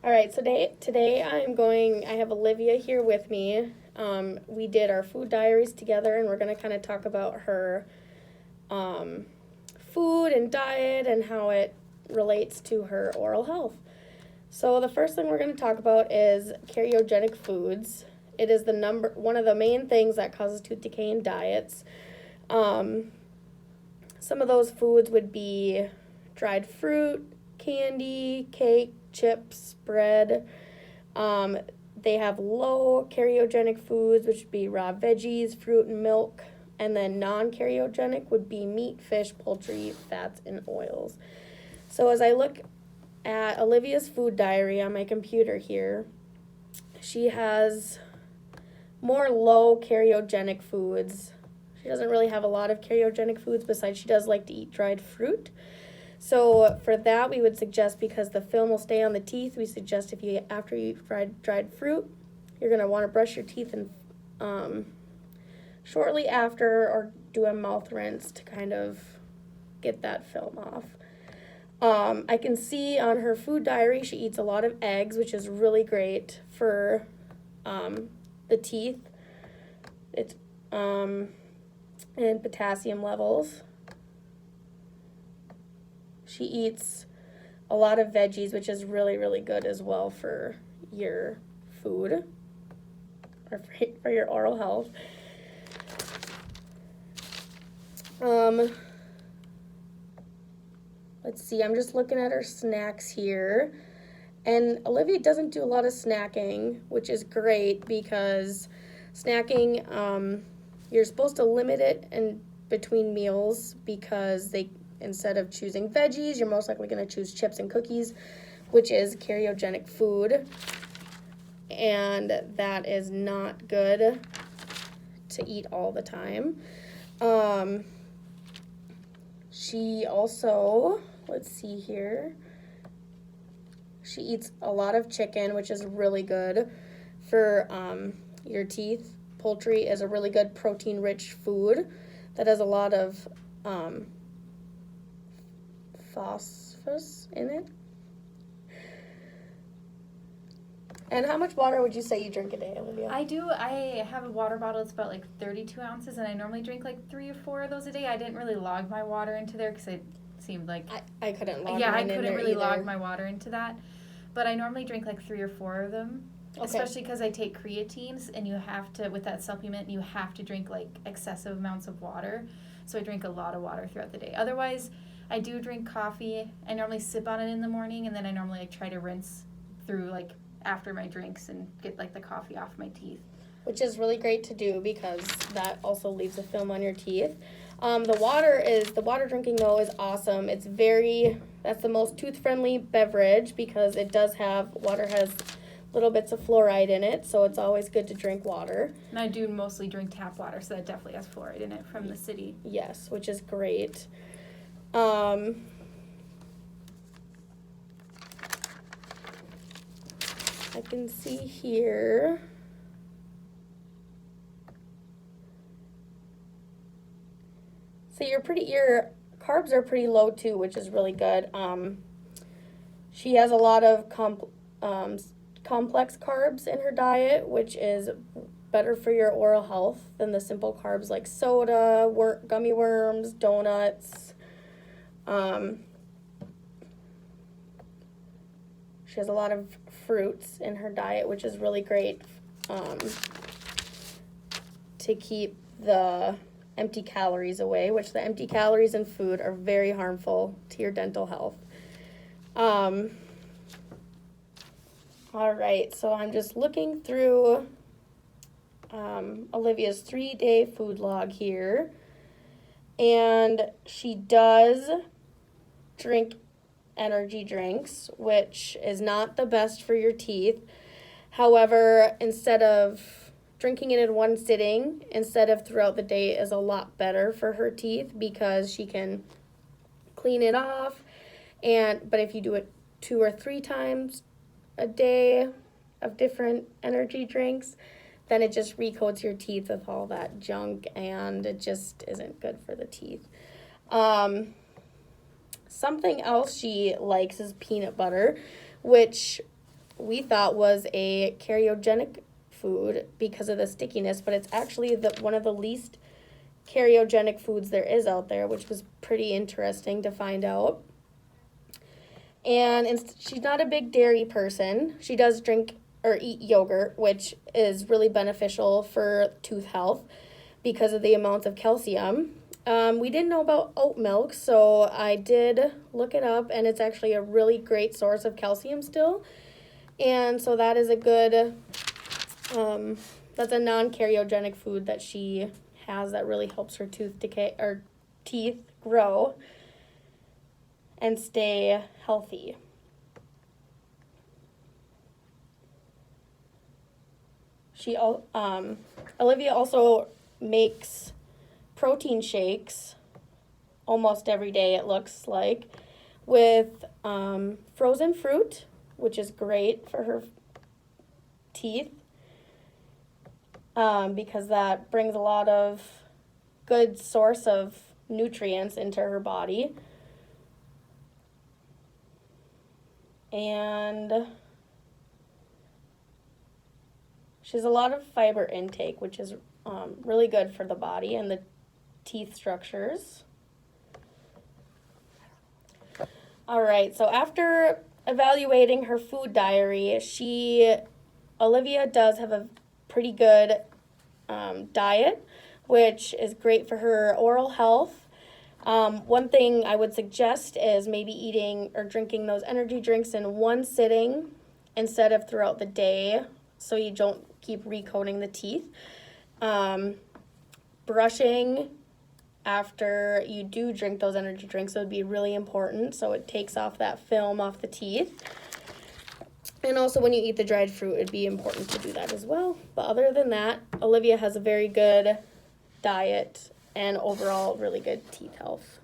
All right, so today I have Olivia here with me. We did our food diaries together, and we're going to kind of talk about her food and diet and how it relates to her oral health. So the first thing we're going to talk about is karyogenic foods. It is one of the main things that causes tooth decay in diets. Some of those foods would be dried fruit, candy, cake, chips, bread. They have low karyogenic foods, which would be raw veggies, fruit, and milk. And then non-karyogenic would be meat, fish, poultry, fats, and oils. So as I look at Olivia's food diary on my computer here, she has more low karyogenic foods. She doesn't really have a lot of karyogenic foods, besides she does like to eat dried fruit. So for that, we would suggest, because the film will stay on the teeth, we suggest after you eat dried fruit, you're going to want to brush your teeth and shortly after, or do a mouth rinse to kind of get that film off. I can see on her food diary she eats a lot of eggs, which is really great for the teeth. It's and potassium levels. She eats a lot of veggies, which is really, really good as well for your food, or for your oral health. Let's see, I'm just looking at her snacks here. And Olivia doesn't do a lot of snacking, which is great, because snacking, you're supposed to limit it in between meals, because instead of choosing veggies, you're most likely going to choose chips and cookies, which is karyogenic food, and that is not good to eat all the time. She also, let's see here, she eats a lot of chicken, which is really good for your teeth. Poultry is a really good protein-rich food that has a lot of phosphorus in it. And how much water would you say you drink a day, Olivia? I have a water bottle that's about 32 ounces, and I normally drink 3 or 4 of those a day. I didn't really log my water into there because it seemed like... I couldn't log Yeah, I mine in couldn't there really either. log my water into that. But I normally drink 3 or 4 of them, Okay. Especially because I take creatines, and you have to, with that supplement, you have to drink excessive amounts of water. So I drink a lot of water throughout the day. Otherwise, I do drink coffee. I normally sip on it in the morning, and then I normally try to rinse through after my drinks and get the coffee off my teeth. Which is really great to do, because that also leaves a film on your teeth. The water drinking though is awesome. That's the most tooth-friendly beverage, because water has little bits of fluoride in it, so it's always good to drink water. And I do mostly drink tap water, so that definitely has fluoride in it from the city. Yes, which is great. I can see here. So your carbs are pretty low too, which is really good. She has a lot of complex carbs in her diet, which is better for your oral health than the simple carbs like soda, gummy worms, donuts. She has a lot of fruits in her diet, which is really great to keep the empty calories away, which the empty calories in food are very harmful to your dental health. All right, so I'm just looking through Olivia's 3-day food log here, and she does drink energy drinks, which is not the best for your teeth. However, instead of drinking it in one sitting, instead of throughout the day, is a lot better for her teeth, because she can clean it off. But if you do it 2 or 3 times a day of different energy drinks, then it just recoats your teeth with all that junk, and it just isn't good for the teeth. Something else she likes is peanut butter, which we thought was a karyogenic food because of the stickiness, but it's actually one of the least karyogenic foods there is out there, which was pretty interesting to find out. And she's not a big dairy person. She does drink or eat yogurt, which is really beneficial for tooth health because of the amounts of calcium. We didn't know about oat milk, so I did look it up, and it's actually a really great source of calcium still. And so that is a good, that's a non-karyogenic food that she has that really helps her teeth grow and stay healthy. Olivia also makes protein shakes almost every day, it looks like, with frozen fruit, which is great for her teeth because that brings a lot of good source of nutrients into her body. And she has a lot of fiber intake, which is really good for the body and the teeth structures. All right, so after evaluating her food diary, Olivia does have a pretty good diet, which is great for her oral health. One thing I would suggest is maybe eating or drinking those energy drinks in one sitting instead of throughout the day, so you don't keep recoating the teeth. Brushing after you do drink those energy drinks would be really important, so it takes off that film off the teeth. And also when you eat the dried fruit, it'd be important to do that as well. But other than that, Olivia has a very good diet and overall really good teeth health.